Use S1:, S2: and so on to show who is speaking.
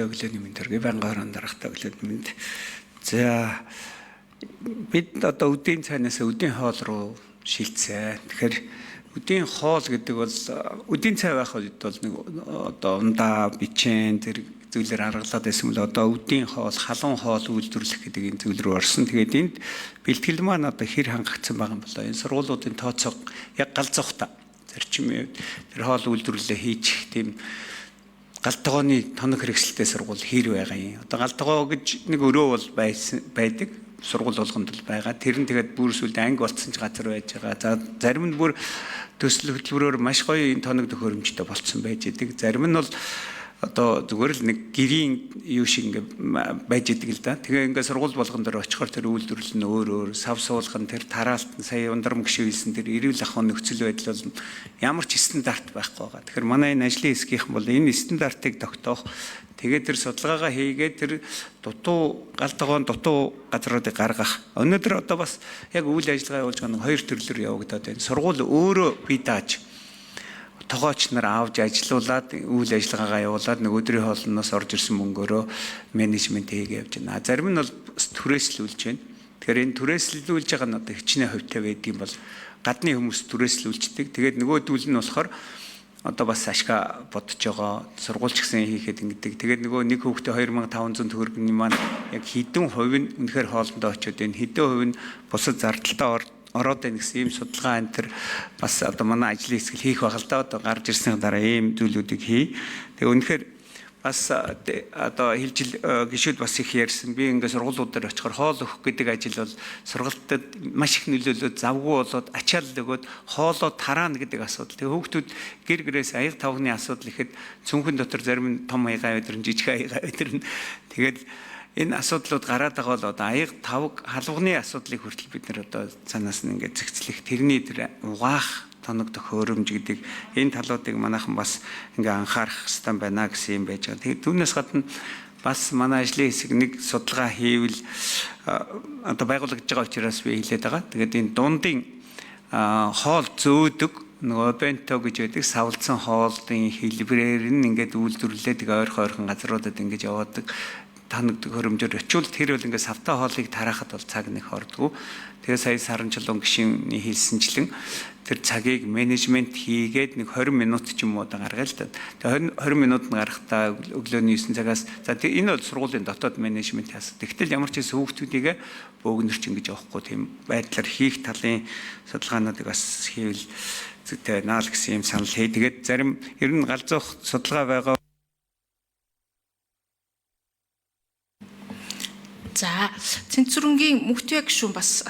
S1: Өглөөний мэнд төргий бангаар дарахтай өглөөний мэнд. За бид одоо үдийн цайнаас үдийн хоол руу шилжсэн. Тэгэхээр үдийн хоол гэдэг бол үдийн цай байх үед бол нэг одоо ундаа бичэн тэр зүйлээр аргалаад байсан бол одоо үдийн хоол, халуун хоол үйлдвэрлэх гэдэг энэ зүйл рүү орсон. Тэгээд энд бэлтгэл маань одоо хэр хангагдсан байгаа юм болоо. Энэ сургуулиудын тооцоо яг галзуухта зарчмын тэр хоол үйлдвэрлэлээ хийж тийм галтгооны тоног хэрэгсэлтэй сургууль хэр байгаа юм. Одоо галтгоо гэж нэг өрөө бол байдаг. Сургууль болгонд л байгаа. Тэр нь тэгээд бүр сүлд анги болцсон ч газар байж байгаа. За зарим нь бүр төсөл хөтөлбөрөөр маш гоё энэ тоног төхөөрөмжтэй болцсон байж идэг. Зарим нь бол одоо зүгээр л нэг гэрийн юу шиг ингээ байж идэг л да. Тэгээ ингээ сургууль болгон дээр очихоор тэр үйлдвэрлэл нь өөр сав суулган тэр тараалт нь сая ундрам гişүү хэлсэн тэр эрүүл ахуйн нөхцөл байдал бол ямар ч стандарт байхгүй байгаа. Тэгэхээр манай энэ ажлын хэсгийнхэн бол энэ стандартыг тогтоох тэгээд тэр судалгаагаа хийгээд тэр галтгоон дутуу газруудыг гаргах. Өнөөдөр одоо бас яг үйл ажиллагаа явуулж байгаа нэг хоёр төрлөөр явагдаад байна. Сургууль өөрөө бие дааж тогооч нар авч ажилуулад үйл ажиллагаагаа явуулаад нэг өдрийн хоолноос орж ирсэн мөнгөөрөө менежмент хийгээ явж байна. Зарим нь бол түрээслүүлж байна. Тэгэхээр энэ түрээслүүлж байгаа нь одоо хичнээн хувьтай байдгийн бол гадны хүмүүс түрээслүүлждэг. Тэгээд нөгөөдүүл нь болохоор одоо бас ашгаа бодож байгаа сургуульч гэсэн хийхэд ингэдэг. Тэгээд нөгөө нэг хүүхдээ 2500 төгрөгийн маань яг хэдэн хувь нь үнэхээр хоолндоо очиод энэ хэдэн хувь нь бусад зардалтаа ороод байна гэсэн ийм судалгаа энэ төр бас одоо манай ажлын хэсэг хийх байх л да. Одоо гарч ирсний дараа ийм зүйлүүдийг хий. Тэгээ үнэхээр бас одоо хилжил гişүүд бас их ярьсан. Би ингээд сургуулиуд дээр очихоор хоол өгөх гэдэг ажил бол сургалтад маш их нөлөөлөд завгүй болоод ачаал өгөөд хоолоо тараана гэдэг асуудал. Тэгээ хүүхдүүд гэр гэрээс аяг тавгны асуудал ихэд цүнхэн дотор зарим нь том аяга өдрөн жижиг аяга өдрөн тэгээд энэ асуудлууд гараад байгаа бол одоо аяг тавг халуугны асуудлыг хүртэл бид нар одоо цаанаас нь ингээд зэгцлэх тэрний тэр угаах тоног төхөөрөмж гэдэг энэ талуудыг манайхан бас ингээ анхаарах хэрэгтэй байна гэсэн юм байж байгаа. Тэгээд түүнээс гадна бас манай ажлын хэсэг нэг судалгаа хийвэл одоо байгуулагдж байгаа учраас би хэлээд байгаа. Тэгээд энэ дундын хоол зөөдөг нөгөө бенто гэж байдаг савлцсан хоолны хэлбэрээр нь ингээд үйлдвэрлээд ойрхон газруудад ингээд яваадаг тоног төхөөрөмжөөр очивол тэр бол ингээд савтай хоолыг тараахад бол цаг нэг ордгоо. Тэгээ сая Саранчулуун гишүүний хэлсэнчлэн тэр цагийг менежмент хийгээд нэг 20 минут ч юм уу да гаргаа л та. Тэгээ 20 минут нь гарахтаа өглөөний 9 цагаас за энэ бол сургуулийн дотоод менежмент яасан. Тэгтэл ямар ч хэсэг хүүхдүүдийг бөөгнөрч ингэж явахгүй тийм байдлаар хийх талын судалгаануудыг бас хийвэл зүйтэй байна л гэсэн юм санал хий. Тэгээд зарим ер нь галзуух судалгаа байгаа.
S2: За цэнцүрэнгийн мөхтөе гişүүн бас